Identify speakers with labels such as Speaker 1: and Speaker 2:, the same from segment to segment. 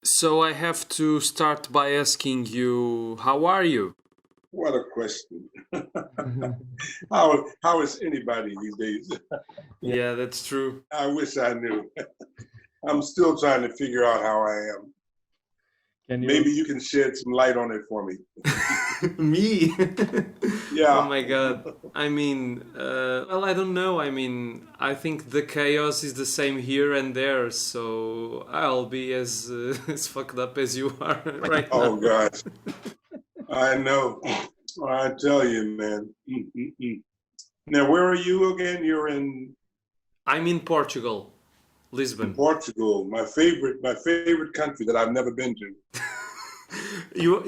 Speaker 1: So I have to start by asking you, how are you?
Speaker 2: What a question. How is anybody these days?
Speaker 1: Yeah, that's true.
Speaker 2: I wish I knew. I'm still trying to figure out how I am.
Speaker 3: Can
Speaker 2: Maybe
Speaker 3: you?
Speaker 2: you can shed some light on it for me.
Speaker 1: Me? Oh
Speaker 2: Yeah.
Speaker 1: my God. Well, I don't know. I think the chaos is the same here and there, so I'll be as as fucked up as you are right
Speaker 2: Oh
Speaker 1: now.
Speaker 2: gosh. I know. I tell you, man. Mm-mm-mm. Now, where are you again? You're
Speaker 1: I'm in Portugal,
Speaker 2: in
Speaker 1: Lisbon.
Speaker 2: Portugal, my favorite country that I've never been to.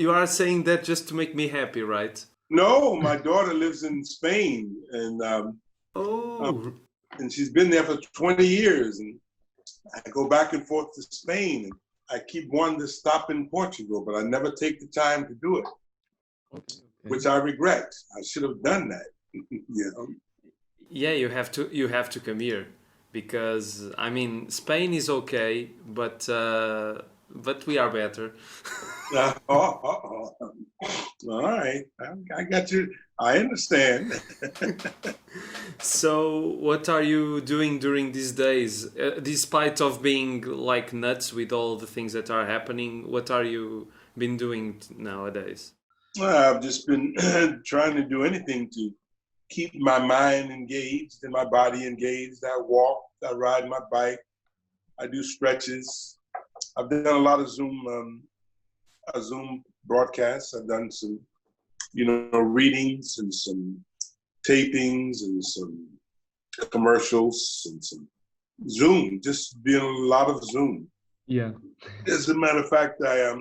Speaker 1: You are saying that just to make me happy, right?
Speaker 2: No, my daughter lives in Spain, um,
Speaker 1: Oh,
Speaker 2: and she's been there for 20 years. And I go back and forth to Spain. And I keep wanting to stop in Portugal, but I never take the time to do it, which
Speaker 3: Okay.
Speaker 2: I regret. I should have done that. you know.
Speaker 1: yeah, you have to come here because Spain is okay, but we are better.
Speaker 2: All right, I got you. I understand.
Speaker 1: So, what are you doing during these days? Despite of being like nuts with all the things that are happening, what are you been doing nowadays?
Speaker 2: I've just been trying to do anything to keep my mind engaged and my body engaged. I walk, I ride my bike, I do stretches. I've done a lot of Zoom broadcasts. I've done some, readings and some tapings and some commercials and some Zoom. Just doing a lot of Zoom.
Speaker 3: Yeah.
Speaker 2: As a matter of fact, I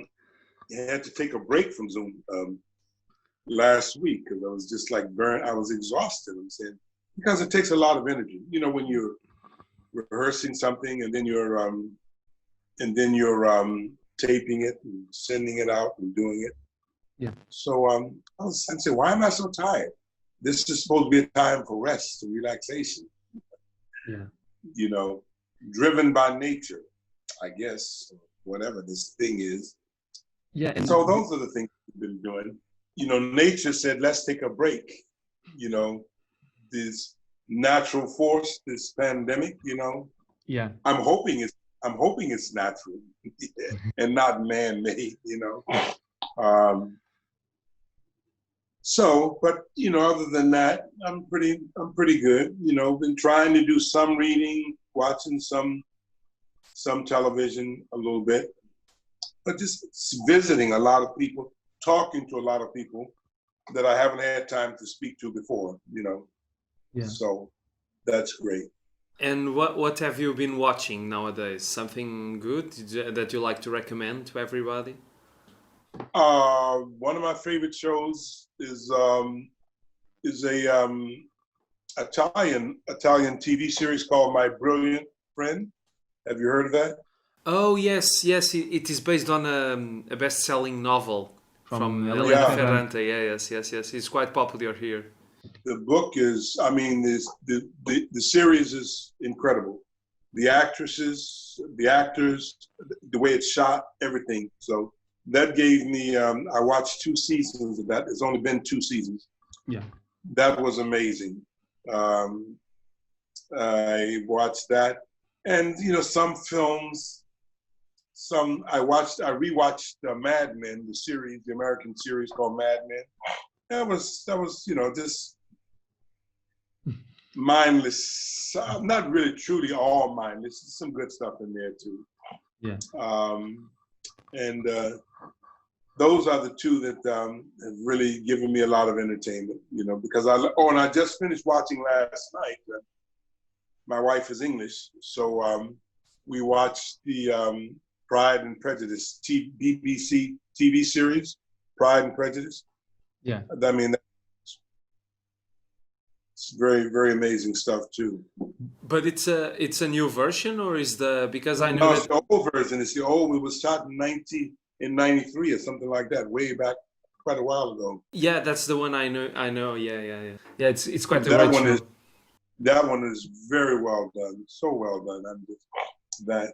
Speaker 2: had to take a break from Zoom last week because I was just like burnt. I was exhausted. I'm saying because it takes a lot of energy. When you're rehearsing something and then you're taping it and sending it out and doing it.
Speaker 3: Yeah.
Speaker 2: So I said, why am I so tired? This is supposed to be a time for rest and relaxation.
Speaker 3: Yeah.
Speaker 2: You know, driven by nature, I guess, whatever this thing is.
Speaker 3: Yeah. And
Speaker 2: So those are the things we've been doing. Nature said, let's take a break. You know, this natural force, this pandemic.
Speaker 3: yeah.
Speaker 2: I'm hoping it's natural and not man-made. Um, but other than that, I'm pretty good. Been trying to do some reading, watching some television a little bit, but just visiting a lot of people, talking to a lot of people that I haven't had time to speak to before.
Speaker 3: Yeah.
Speaker 2: So that's great.
Speaker 1: And what have you been watching nowadays? Something good that you like to recommend to everybody?
Speaker 2: One of my favorite shows is a Italian TV series called My Brilliant Friend. Have you heard of that?
Speaker 1: Oh yes, yes. It is based on a best-selling novel
Speaker 3: From
Speaker 1: from
Speaker 3: Elena
Speaker 1: Elena
Speaker 2: Yeah,
Speaker 3: Ferrante.
Speaker 1: Ferrante. Yeah, yes, yes, yes. It's quite popular here.
Speaker 2: the book is. I mean, the series is incredible. The actresses, the actors, the way it's shot, everything. So that gave me. I watched 2 seasons of that. It's only been 2 seasons.
Speaker 3: Yeah.
Speaker 2: That was amazing. Um, I watched that, and some films. I rewatched Mad Men, the series, the American series called Mad Men. That was just mindless. Not really, truly all mindless. There's some good stuff in there too.
Speaker 3: Yeah.
Speaker 2: And those are the two that have really given me a lot of entertainment. Because and I just finished watching last night. My wife is English, so we watched the Pride and Prejudice BBC TV series, Pride and Prejudice.
Speaker 3: Yeah.
Speaker 2: I mean, it's very, very amazing stuff too.
Speaker 1: But it's a new version, or is the because I know
Speaker 2: No, it's
Speaker 1: that
Speaker 2: the old version. It's the old. It was shot in 93 or something like that, way back quite a while ago.
Speaker 1: yeah, that's the one I know. I know. Yeah, yeah, yeah. Yeah, it's quite a
Speaker 2: That
Speaker 1: great
Speaker 2: one is
Speaker 1: show.
Speaker 2: that one is very well done, so well done. I'm just that.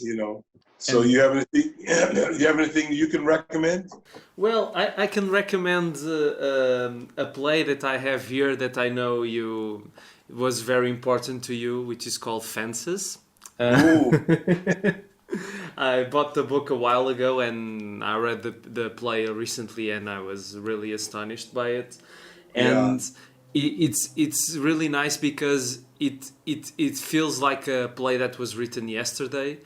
Speaker 2: you know. So
Speaker 3: And
Speaker 2: you have anything? You have anything you can recommend?
Speaker 1: Well, I can recommend a play that I have here that I know you was very important to you, which is called Fences.
Speaker 2: Ooh,
Speaker 1: I bought the book a while ago and I read the play recently and I was really astonished by it.
Speaker 2: yeah.
Speaker 1: And it's really nice because it feels like a play that was written yesterday,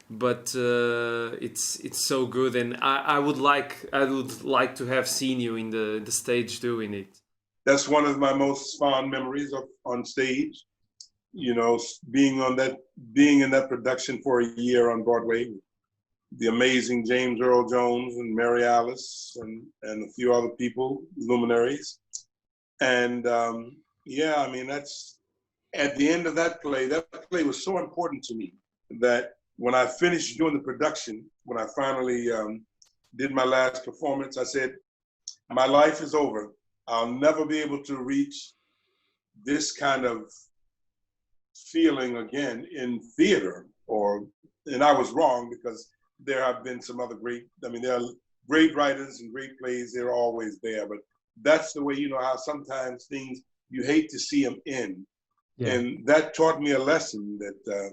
Speaker 1: but it's so good and I would like to have seen you in the stage doing it.
Speaker 2: That's one of my most fond memories of on stage. You know, being in that production for a year on Broadway. The amazing James Earl Jones and Mary Alice and a few other people, luminaries. And yeah, I mean, that's at the end of that play was so important to me that when I finished doing the production, when I finally did my last performance, I said, my life is over. I'll never be able to reach this kind of feeling again in theater, and I was wrong because there have been some other there are great writers and great plays, they're always there, but that's the way, you know, how sometimes things, you hate to see them end.
Speaker 3: yeah,
Speaker 2: And that taught me a lesson that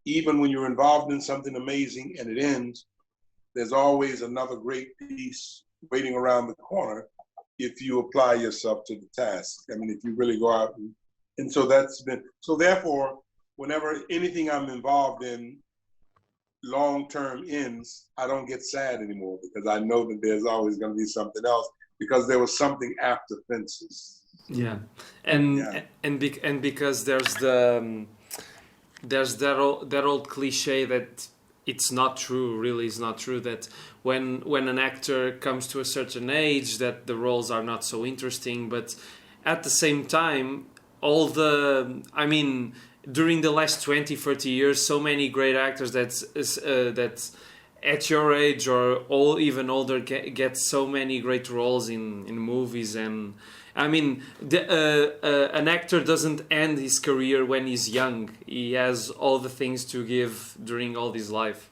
Speaker 2: even when you're involved in something amazing and it ends, there's always another great piece waiting around the corner if you apply yourself to the task. I mean, if you really go out and so so therefore, whenever anything I'm involved in long-term ends, I don't get sad anymore because I know that there's always going to be something else because there was something after Fences.
Speaker 1: Yeah, and
Speaker 2: Yeah.
Speaker 1: and because there's that old cliche that it's not true, really is not true, that when an actor comes to a certain age that the roles are not so interesting, but at the same time I mean, during the last 20-30 years, so many great actors that's at your age or even older get so many great roles in movies. And I mean, an actor doesn't end his career when he's young. He has all the things to give during all his life.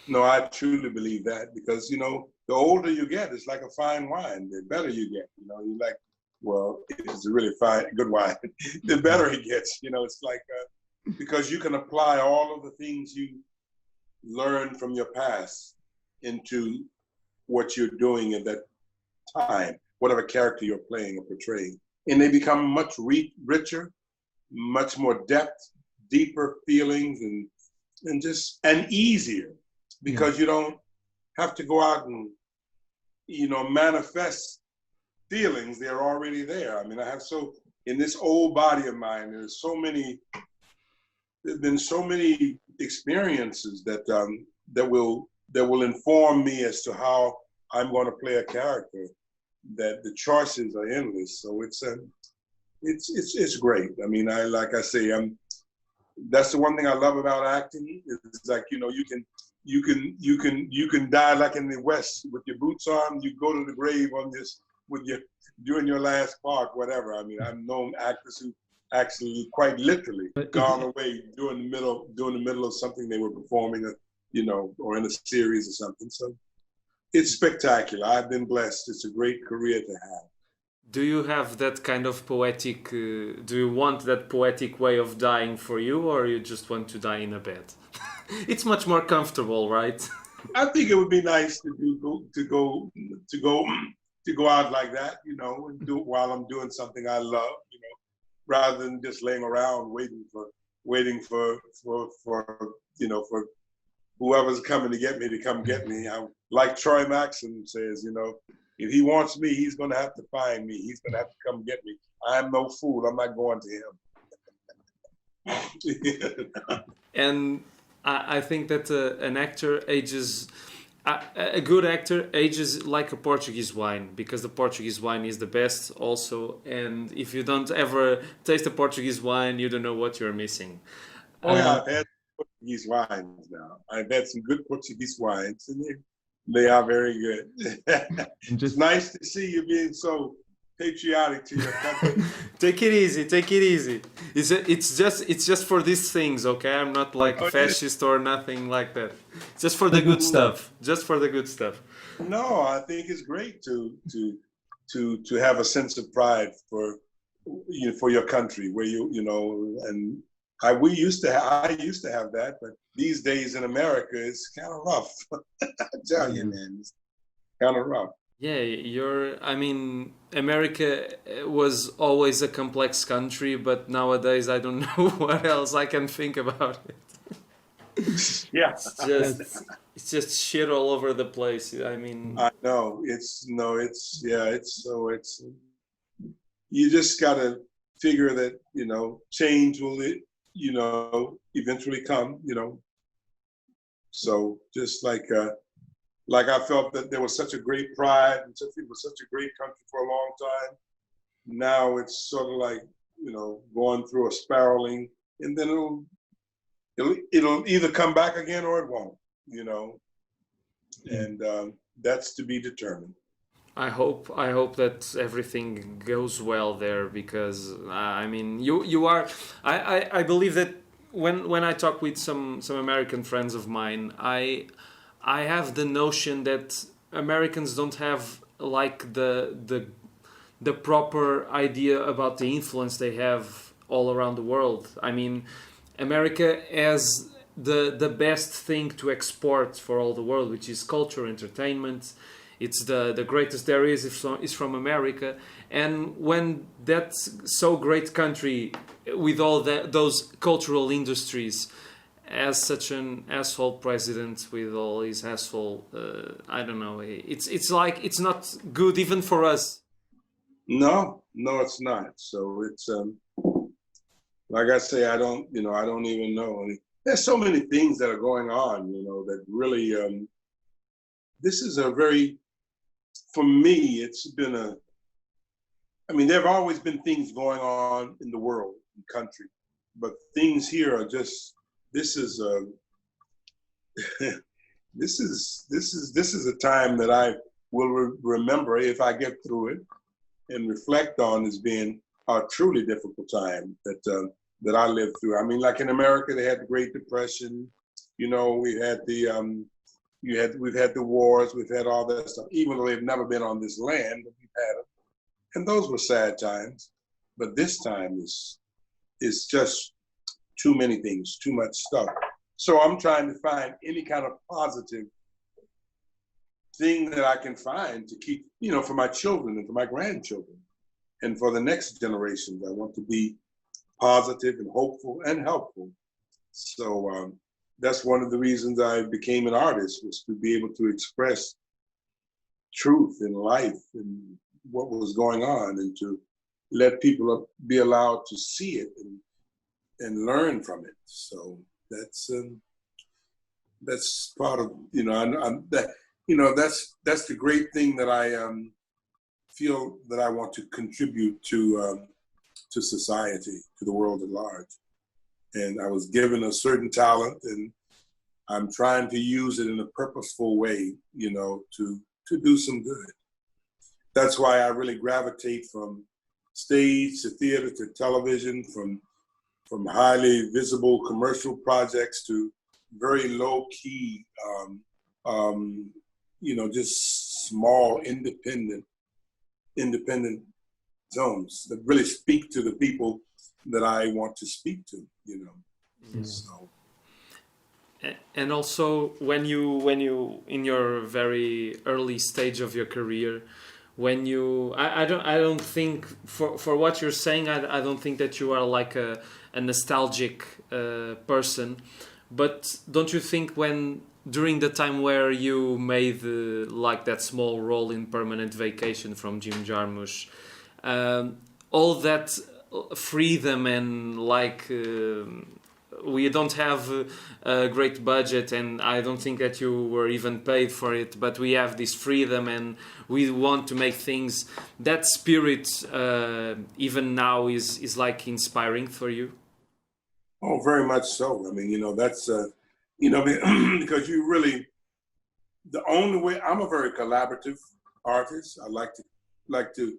Speaker 2: No, I truly believe that because, you know, the older you get, it's like a fine wine. The better you get, you know, you like, well, it's a really good wine. The better it gets, you know, it's like, because you can apply all of the things you learned from your past into what you're doing at that time, whatever character you're playing or portraying. And they become much richer, much more depth, deeper feelings and easier because you don't have to go out and, you know, manifest feelings. They're already there. I mean, in this old body of mine, there's been so many experiences that will inform me as to how I'm going to play a character, that the choices are endless. So it's great. I mean, like I say, that's the one thing I love about acting. It's like, you know, you can die like in the West with your boots on. You go to the grave doing your last part, whatever. I mean, I've known actors who actually quite literally gone away during the middle of something they were performing, you know, or in a series or something. So it's spectacular. I've been blessed. It's a great career to have.
Speaker 1: Do you have that kind of poetic, do you want that poetic way of dying for you, or you just want to die in a bed? It's much more comfortable, right?
Speaker 2: I think it would be nice to go out like that, you know, and do it while I'm doing something I love, you know, rather than just laying around waiting for you know, for whoever's coming to get me to come get me. Like Troy Maxson says, you know, if he wants me, he's going to have to find me. He's going to have to come get me. I'm no fool. I'm not going to him.
Speaker 1: And I think that an actor ages, a good actor ages like a Portuguese wine, because the Portuguese wine is the best also. And if you don't ever taste a Portuguese wine, you don't know what you're missing.
Speaker 2: Oh yeah, I've had Portuguese wines now. I've had some good Portuguese wines, and they are very good. It's nice to see you being so patriotic to your country.
Speaker 1: Take it easy. Take it easy. It's just for these things, okay? I'm not like a fascist or nothing like that. Just for the good stuff. Just for the good stuff.
Speaker 2: No, I think it's great to have a sense of pride for for your country, where you know, and I used to have that, but these days in America it's kind of rough. I tell you, man, it's kind of rough.
Speaker 1: Yeah, I mean, America was always a complex country, but nowadays I don't know what else I can think about it.
Speaker 2: Yeah.
Speaker 1: It's just shit all over the place. I mean,
Speaker 2: I know you just gotta figure that, change will, eventually come, So just like I felt that there was such a great pride and it was such a great country for a long time. Now it's sort of like, going through a spiraling, and then it'll either come back again or it won't, and that's to be determined.
Speaker 1: I hope that everything goes well there, because I mean, you are, I believe that when I talk with some American friends of mine, I have the notion that Americans don't have like the proper idea about the influence they have all around the world. I mean, America has the best thing to export for all the world, which is culture, entertainment. It's the greatest there is from America. And when that so great country with all those cultural industries as such an asshole president with all his asshole, I don't know, it's like it's not good even for us.
Speaker 2: No, it's not. So it's like I say, I don't even know. There's so many things that are going on, that really this is a very, for me, it's been there have always been things going on in the world, in the country, but things here are just, this is a time that I will remember, if I get through it, and reflect on as being a truly difficult time that I lived through. I mean, like in America, they had the Great Depression. We had we've had the wars, we've had all that stuff. Even though they've never been on this land, but we've had them, and those were sad times. But this time is just too many things, too much stuff. So I'm trying to find any kind of positive thing that I can find to keep, for my children and for my grandchildren and for the next generations. I want to be positive and hopeful and helpful. So that's one of the reasons I became an artist, was to be able to express truth in life and what was going on, and to let people be allowed to see it and learn from it. So that's part of, that's the great thing that I feel that I want to contribute to society, to the world at large. And I was given a certain talent, and I'm trying to use it in a purposeful way, to do some good. That's why I really gravitate from stage to theater to television, from highly visible commercial projects to very low key, just small independent zones that really speak to the people that I want to speak to, So.
Speaker 1: And also, when you in your very early stage of your career, I don't think, for what you're saying, I don't think that you are like a nostalgic person, but don't you think during the time where you made like that small role in Permanent Vacation from Jim Jarmusch, all that freedom and like we don't have a great budget, and I don't think that you were even paid for it, but we have this freedom and we want to make things, that spirit even now is like inspiring for you?
Speaker 2: Oh, very much so. I mean, that's because you really, the only way, I'm a very collaborative artist. I like to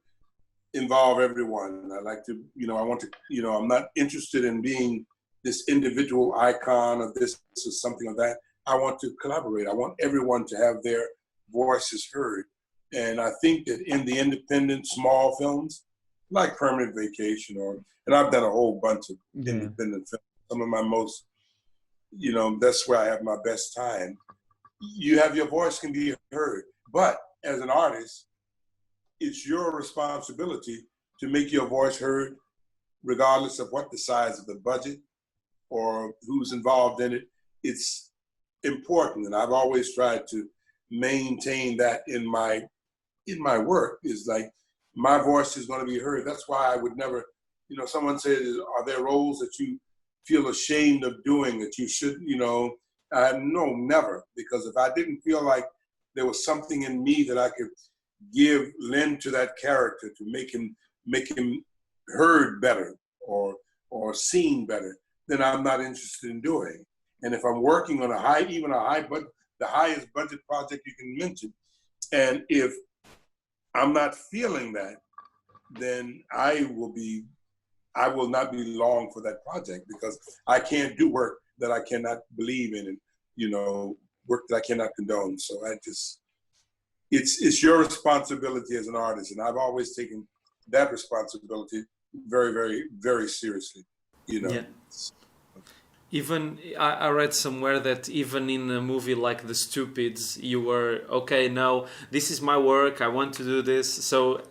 Speaker 2: involve everyone. I like to, I want to, I'm not interested in being this individual icon of this or something like that. I want to collaborate. I want everyone to have their voices heard. And I think that in the independent small films, like Permanent Vacation, and I've done a whole bunch of independent films, some of my most, that's where I have my best time. You have your voice can be heard, but as an artist, it's your responsibility to make your voice heard, regardless of what the size of the budget or who's involved in it. It's important, and I've always tried to maintain that in my work. Is like my voice is going to be heard. That's why I would never, someone said, are there roles that you feel ashamed of doing that you should, no, never. Because if I didn't feel like there was something in me that I could lend to that character to make him heard better or seen better, then I'm not interested in doing. And if I'm working on the highest budget project you can mention, and if I'm not feeling that, then I will not be long for that project, because I can't do work that I cannot believe in, and work that I cannot condone. So it's your responsibility as an artist, and I've always taken that responsibility very, very, very seriously.
Speaker 1: Yeah. Even I read somewhere that even in a movie like The Stupids, you were okay. No, this is my work. I want to do this. So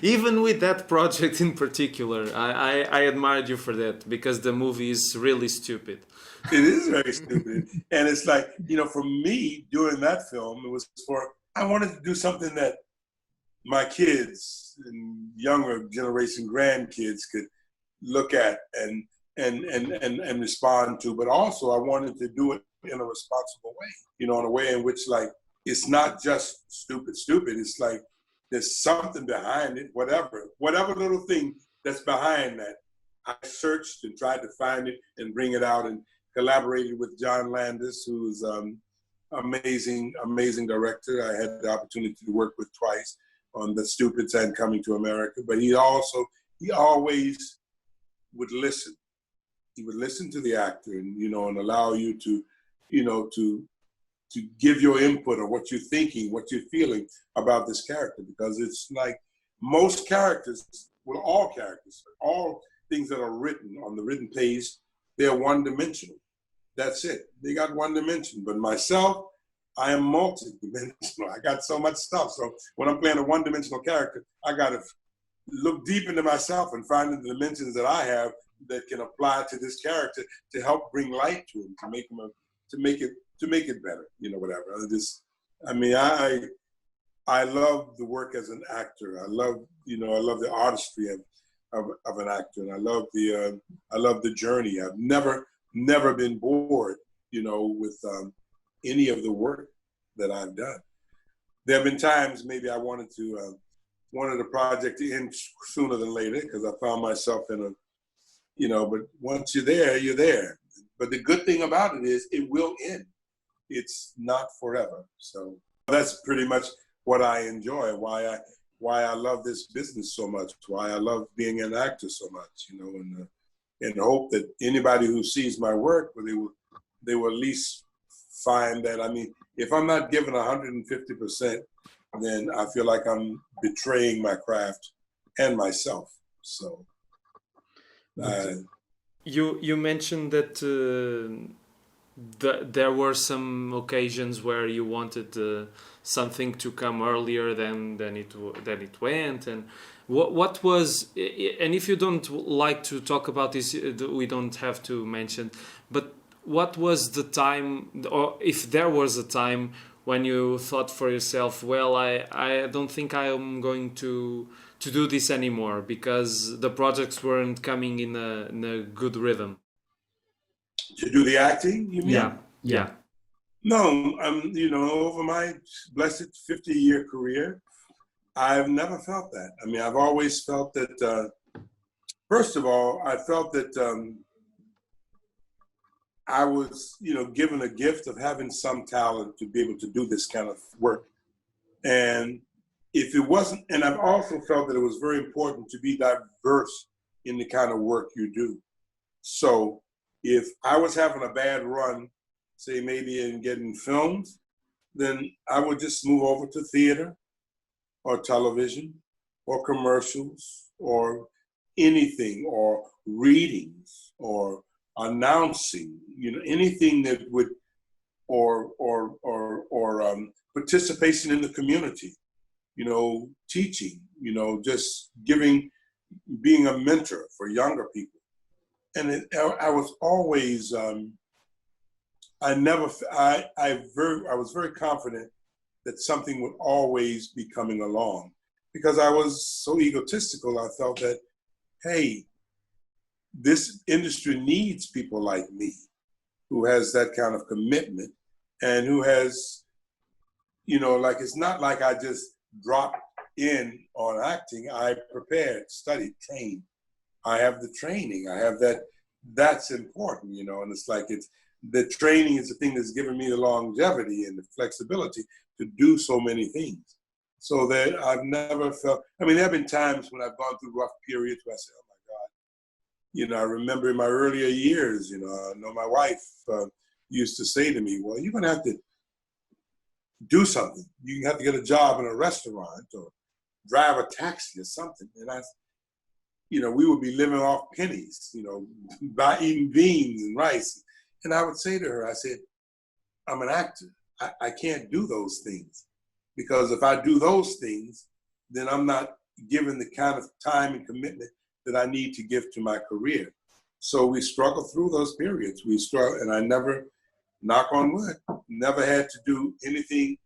Speaker 1: even with that project in particular, I admired you for that, because the movie is really stupid.
Speaker 2: It is very stupid, and it's like, for me doing that film, it was I wanted to do something that my kids and younger generation grandkids could look at and respond to, but also I wanted to do it in a responsible way, in a way in which, like, it's not just stupid. It's like there's something behind it, whatever little thing that's behind that. I searched and tried to find it and bring it out, and collaborated with John Landis, who's amazing director. I had the opportunity to work with twice on The Stupids and Coming to America, but he always would listen. He would listen to the actor and, and allow you to, to give your input on what you're thinking, what you're feeling about this character, because it's like most characters, well, all characters, all things that are written on the written page, they're one-dimensional. That's it. They got one dimension. But myself, I am multi-dimensional. I got so much stuff. So when I'm playing a one-dimensional character, I got to look deep into myself and find the dimensions that I have that can apply to this character to help bring light to him, to make it better. Whatever. I love the work as an actor. I love the artistry of an actor, and I love the journey. I've never been bored, with any of the work that I've done. There have been times maybe I wanted the project to end sooner than later, because I found myself in but once you're there, you're there. But the good thing about it is it will end. It's not forever. So that's pretty much what I enjoy, why I love this business so much, why I love being an actor so much, and hope that anybody who sees my work, they will at least find that, if I'm not given 150%, then I feel like I'm betraying my craft and myself. So
Speaker 1: you mentioned that there were some occasions where you wanted something to come earlier than it went, and what was, and if you don't like to talk about this, we don't have to mention, but what was the time, or if there was a time when you thought for yourself, well, I don't think I am going to do this anymore, because the projects weren't coming in a good rhythm?
Speaker 2: To do the acting, you mean?
Speaker 1: Yeah.
Speaker 2: No, over my blessed 50-year career, I've never felt that. I've always felt that, first of all, I felt that I was, given a gift of having some talent to be able to do this kind of work. And if it wasn't, and I've also felt that it was very important to be diverse in the kind of work you do. So if I was having a bad run, say maybe in getting films, then I would just move over to theater or television or commercials or anything, or readings or announcing, anything that would, or participation in the community, teaching, just being a mentor for younger people. And I was always, I was very confident that something would always be coming along, because I was so egotistical. I felt that, hey, this industry needs people like me, who has that kind of commitment and who has, like, it's not like I just dropped in on acting. I prepared, studied, trained. I have the training. I have that. That's important, and it's like the training is the thing that's given me the longevity and the flexibility to do so many things. So that I've never felt, there have been times when I've gone through rough periods where I say, oh my God, I remember in my earlier years, I know my wife used to say to me, well, you're gonna have to do something. You have to get a job in a restaurant or drive a taxi or something. And we would be living off pennies, by eating beans and rice. And I would say to her, I said, I'm an actor. I can't do those things, because if I do those things, then I'm not given the kind of time and commitment that I need to give to my career. So we struggle through those periods. We struggle, and I never, knock on wood, never had to do anything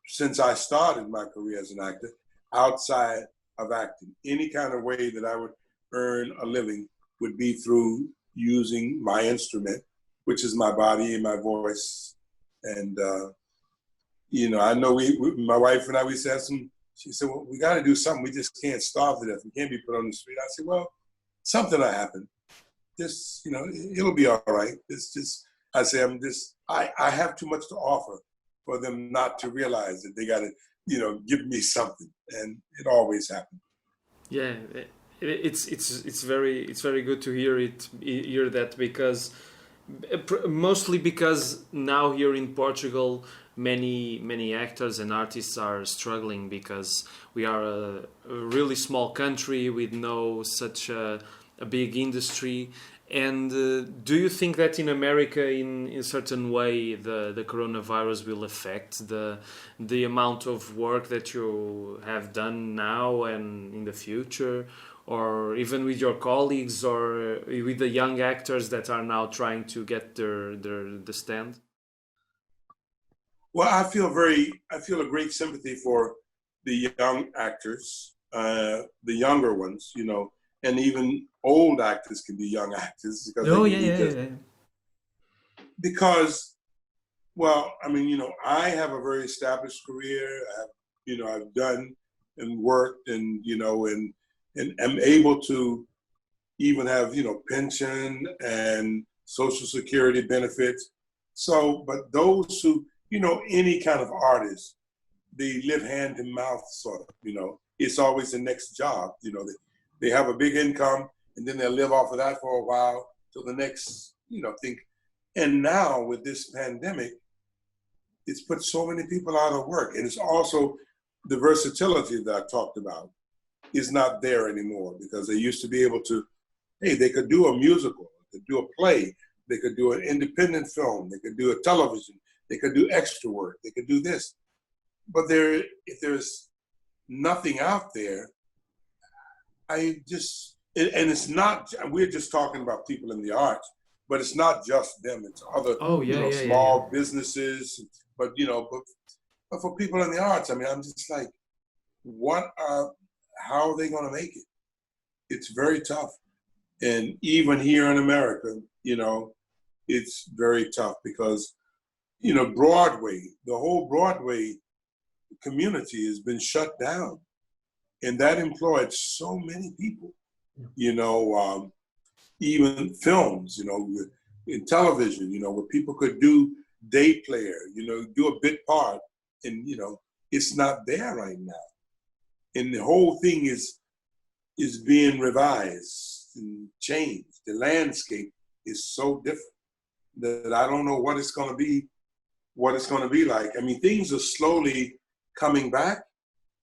Speaker 2: since I started my career as an actor outside of acting. Any kind of way that I would earn a living would be through using my instrument, which is my body and my voice. And, I know my wife and I, we said she said, well, we got to do something. We just can't starve to death. We can't be put on the street. I said, well, something will happen. Just, it'll be all right. It's just, I say, I have too much to offer for them not to realize that they got to, give me something. And it always happens.
Speaker 1: Yeah, it's very good to hear that, because mostly because now here in Portugal many actors and artists are struggling, because we are a really small country with no such a big industry. And do you think that in America, in a certain way, the coronavirus will affect the amount of work that you have done now and in the future, or even with your colleagues, or with the young actors that are now trying to get the stand?
Speaker 2: Well, I feel a great sympathy for the young actors, the younger ones, and even old actors can be young actors, because because, well, I have a very established career. I've done and worked, and and am able to even have pension and Social Security benefits. So, but those who any kind of artist, they live hand to mouth, sort of. It's always the next job. They have a big income, and then they'll live off of that for a while till the next thing. And now with this pandemic, it's put so many people out of work, and it's also the versatility that I talked about is not there anymore, because they used to be able to, hey, they could do a musical, they could do a play, they could do an independent film, they could do a television, they could do extra work, they could do this. But if there's nothing out there, and it's not, we're just talking about people in the arts, but it's not just them, it's other small businesses, but but for people in the arts, I'm just like, how are they going to make it? It's very tough. And even here in America, it's very tough, because, Broadway, the whole Broadway community has been shut down. And that employed so many people, even films, in television, where people could do day player, do a bit part. And, it's not there right now. And the whole thing is being revised and changed. The landscape is so different that I don't know what it's going to be like. I mean, things are slowly coming back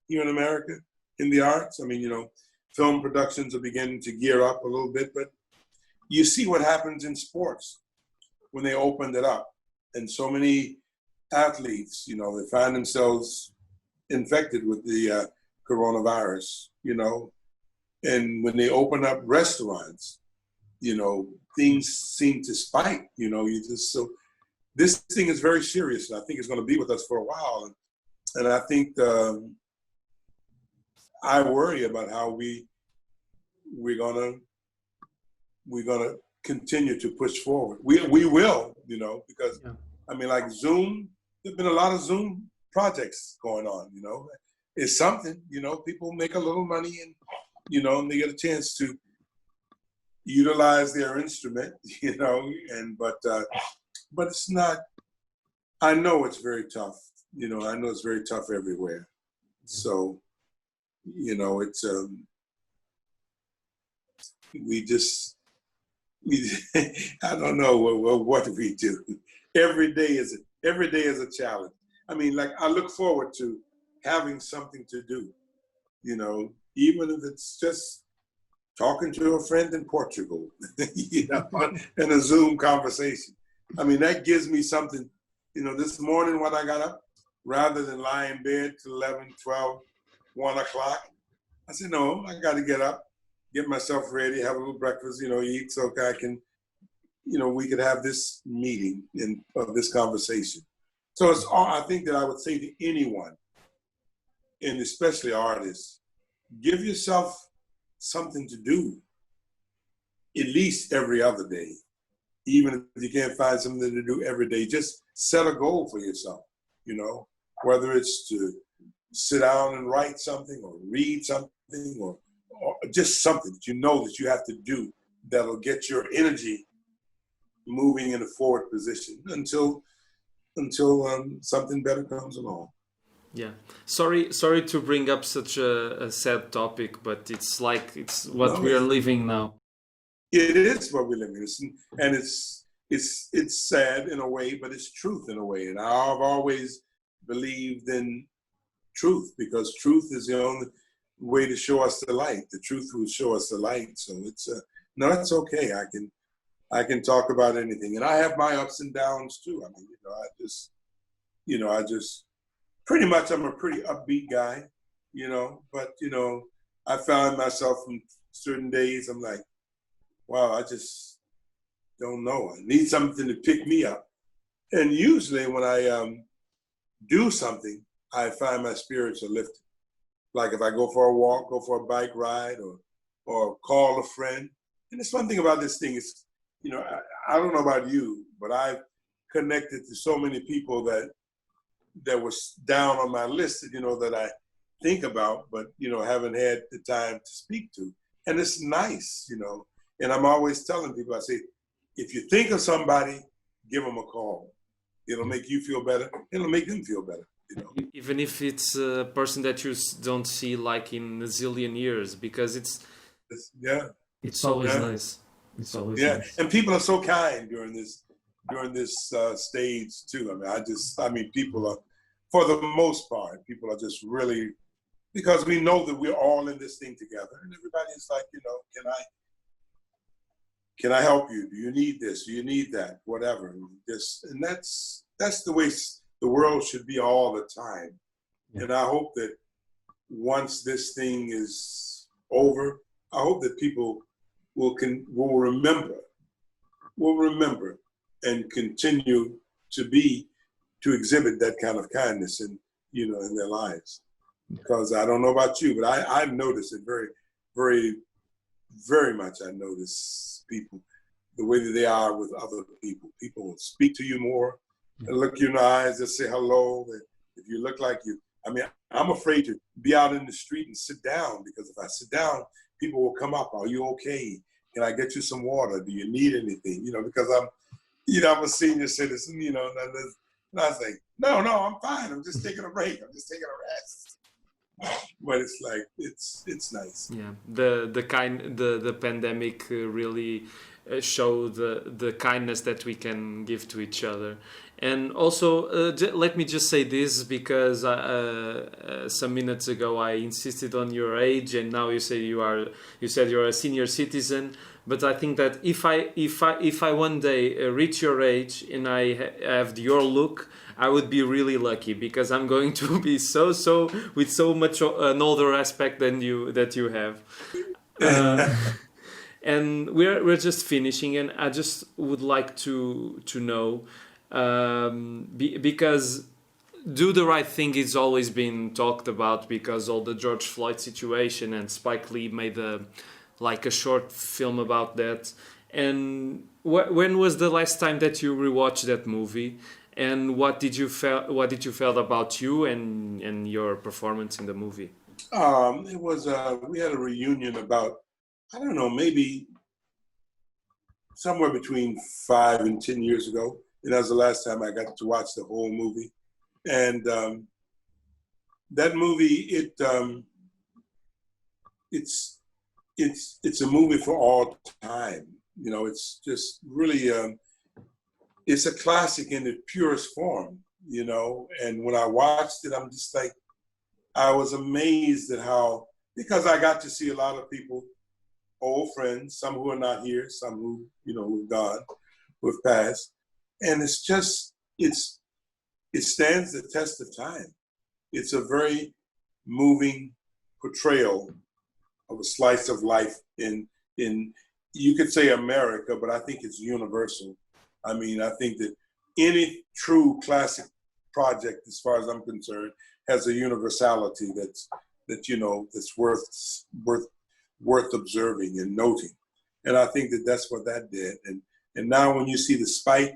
Speaker 2: here in America in the arts. I mean, you know, film productions are beginning to gear up a little bit, but you see what happens in sports when they opened it up. And so many athletes, you know, they find themselves infected with the coronavirus, you know. And when they open up restaurants, you know, things seem to spike, you know, so this thing is very serious, and I think it's going to be with us for a while. And I think I worry about how we're gonna continue to push forward. We will, you know, because I mean, like Zoom, there's been a lot of Zoom projects going on, you know. It's something, you know, people make a little money and, you know, and they get a chance to utilize their instrument, you know, but it's not, I know it's very tough, you know, I know it's very tough everywhere. So, you know, it's, I don't know what we do. Every day is a challenge. I mean, like, I look forward to having something to do, you know, even if it's just talking to a friend in Portugal, you know, in a Zoom conversation. I mean, that gives me something, you know. This morning when I got up, rather than lie in bed till 11, 12, 1 o'clock, I said, no, I got to get up, get myself ready, have a little breakfast, you know, eat so I can, you know, we could have this meeting of this conversation. So it's all, I think that I would say to anyone, and especially artists, give yourself something to do at least every other day. Even if you can't find something to do every day, just set a goal for yourself, you know, whether it's to sit down and write something or read something or just something that you know that you have to do that'll get your energy moving in a forward position until something better comes along.
Speaker 1: Yeah, sorry to bring up such a sad topic, but it's like it's what we are living now.
Speaker 2: It is what we live in, and it's sad in a way, but it's truth in a way. And I've always believed in truth because truth is the only way to show us the light. The truth will show us the light. So it's no, it's okay. I can talk about anything, and I have my ups and downs too. I mean, I just pretty much I'm a pretty upbeat guy, you know. But you know, I found myself from certain days I'm like, wow, I just don't know. I need something to pick me up. And usually when I do something, I find my spirits are lifted. Like if I go for a walk, go for a bike ride, or call a friend. And it's one thing about this thing is, you know, I don't know about you, but I've connected to so many people that was down on my list, you know, that I think about, but, you know, haven't had the time to speak to. And it's nice, you know. And I'm always telling people, I say, if you think of somebody, give them a call. It'll make you feel better. It'll make them feel better, you know.
Speaker 1: Even if it's a person that you don't see like in a zillion years, because it's always nice. It's always nice.
Speaker 2: And people are so kind during this stage too. I mean, people are, for the most part, people are just really, because we know that we're all in this thing together, and everybody's like, you know, can I help you? Do you need this? Do you need that? Whatever. And that's the way the world should be all the time. Yeah. And I hope that once this thing is over, I hope that people will remember and continue to exhibit that kind of kindness in their lives. Because I don't know about you, but I've noticed it very, very, very much. I notice people, the way that they are with other people. People will speak to you more and look you in the eyes and say hello. If you look like you, I mean, I'm afraid to be out in the street and sit down, because if I sit down, people will come up. Are you okay? Can I get you some water? Do you need anything? You know, because I'm a senior citizen, you know, And I was like, no, I'm fine. I'm just taking a break. I'm just taking a rest. But it's like it's nice.
Speaker 1: Yeah, the pandemic really show the kindness that we can give to each other. And also, let me just say this, because some minutes ago I insisted on your age, and now you said you're a senior citizen. But I think that if I one day reach your age and I have your look, I would be really lucky, because I'm going to be so with so much an older aspect than you have. And we're just finishing, and I just would like to know, because do the right thing is always been talked about, because all the George Floyd situation, and Spike Lee made a short film about that. And when was the last time that you rewatched that movie? And what did you feel about you and your performance in the movie?
Speaker 2: It was we had a reunion about, I don't know, maybe somewhere between 5 and 10 years ago. And that was the last time I got to watch the whole movie. And that movie, it's a movie for all time. You know, it's just really it's a classic in its purest form, you know. And when I watched it, I'm just like, I was amazed at how, because I got to see a lot of people, old friends, some who are not here, some who, you know, who've gone, who've passed. And it's just, it stands the test of time. It's a very moving portrayal of a slice of life in you could say America, but I think it's universal. I mean, I think that any true classic project, as far as I'm concerned, has a universality that's worth observing and noting. And I think that that's what that did. And now when you see the spike,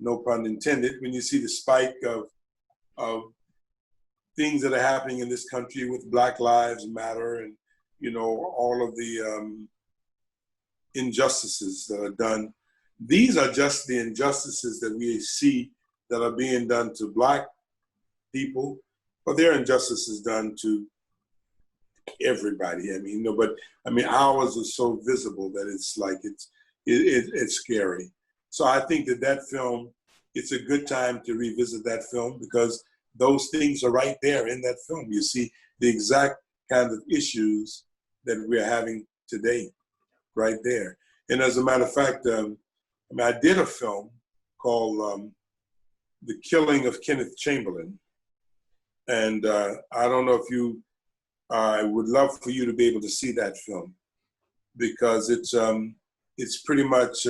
Speaker 2: no pun intended, when you see the spike of things that are happening in this country with Black Lives Matter, and, you know, all of the injustices that are done. These are just the injustices that we see that are being done to Black people, but there are injustices done to everybody. I mean, no, but I mean, ours are so visible that it's like it's scary. So I think that film, it's a good time to revisit that film, because those things are right there in that film. You see the exact kind of issues that we're having today, right there. And as a matter of fact, I did a film called The Killing of Kenneth Chamberlain. And I don't know if I would love for you to be able to see that film, because it's pretty much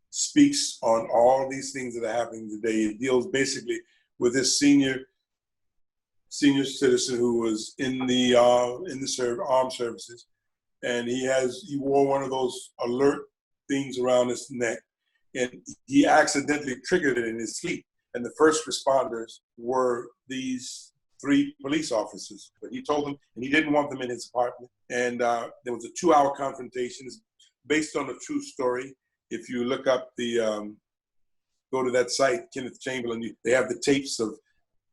Speaker 2: speaks on all these things that are happening today. It deals basically with this senior citizen who was in the armed services, and he wore one of those alert things around his neck, and he accidentally triggered it in his sleep. And the first responders were these 3 police officers, but he told them, and he didn't want them in his apartment. And there was a 2-hour confrontation. It's based on a true story. If you look up go to that site, Kenneth Chamberlain, they have the tapes of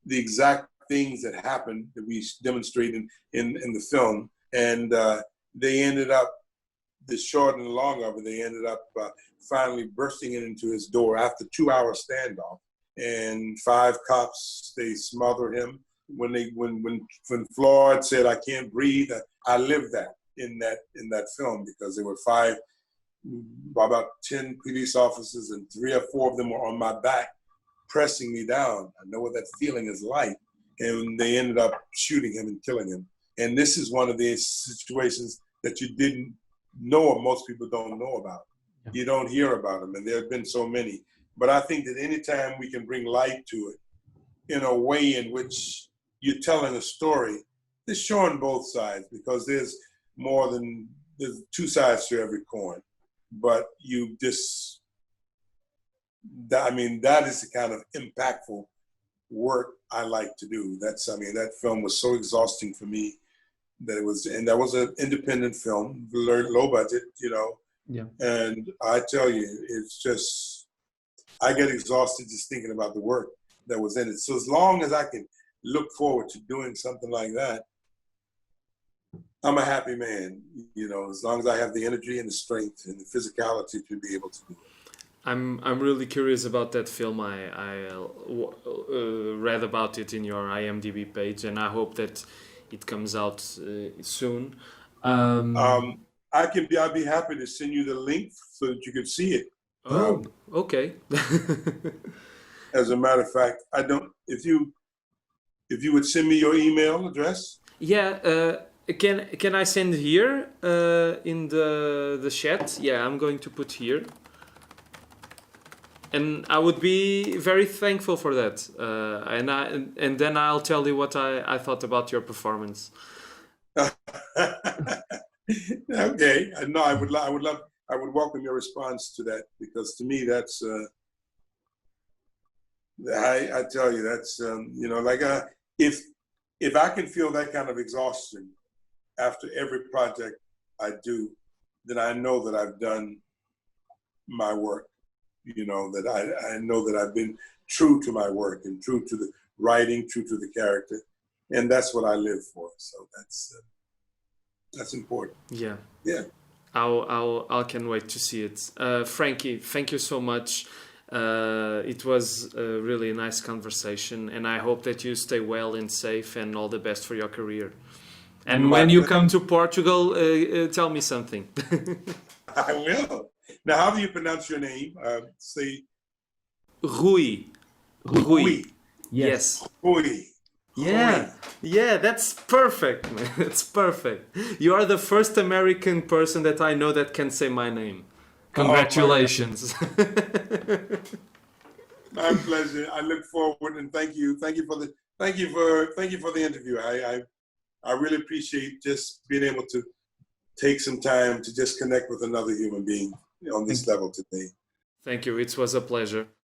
Speaker 2: the exact things that happened that we demonstrate in the film. And they ended up, the short and the long of it, they ended up finally bursting into his door after 2-hour standoff. And 5 cops, they smothered him. When Floyd said, "I can't breathe," I lived that in that film, because there were about 10 police officers, and 3 or 4 of them were on my back, pressing me down. I know what that feeling is like. And they ended up shooting him and killing him. And this is one of the situations that you didn't know, or most people don't know about. You don't hear about them, and there have been so many. But I think that anytime we can bring light to it in a way in which you're telling a story, it's showing both sides, because there's 2 sides to every coin. But that is the kind of impactful work I like to do. That film was so exhausting for me that that was an independent film, low budget, you know.
Speaker 3: Yeah.
Speaker 2: And I tell you, it's just I get exhausted just thinking about the work that was in it. So as long as I can look forward to doing something like that, I'm a happy man, you know, as long as I have the energy and the strength and the physicality to be able to do it.
Speaker 1: I'm really curious about that film. I read about it in your IMDb page, and I hope that it comes out soon.
Speaker 2: I'd be happy to send you the link so that you can see it.
Speaker 1: Okay.
Speaker 2: As a matter of fact, I don't. If you would send me your email address.
Speaker 1: Yeah. Can I send here in the chat? Yeah, I'm going to put here. And I would be very thankful for that. And then I'll tell you what I thought about your performance.
Speaker 2: Okay. No, I would welcome your response to that, because to me that's I tell you that's you know, like if I can feel that kind of exhaustion after every project I do, then I know that I've done my work. You know, that I know that I've been true to my work and true to the writing, true to the character, and that's what I live for. So that's important.
Speaker 1: Yeah.
Speaker 2: Yeah.
Speaker 1: I can't wait to see it. Frankie, thank you so much. It was a really nice conversation, and I hope that you stay well and safe, and all the best for your career. And when you come to Portugal, tell me something.
Speaker 2: I will. Now, how do you pronounce your name? Say
Speaker 1: Rui.
Speaker 2: Rui.
Speaker 1: Yes.
Speaker 2: Rui.
Speaker 1: Yeah. Yeah, that's perfect, man. That's perfect. You are the first American person that I know that can say my name. Congratulations.
Speaker 2: My pleasure. I look forward, and thank you for the interview. I really appreciate just being able to take some time to just connect with another human being on this level today.
Speaker 1: Thank you. It was a pleasure.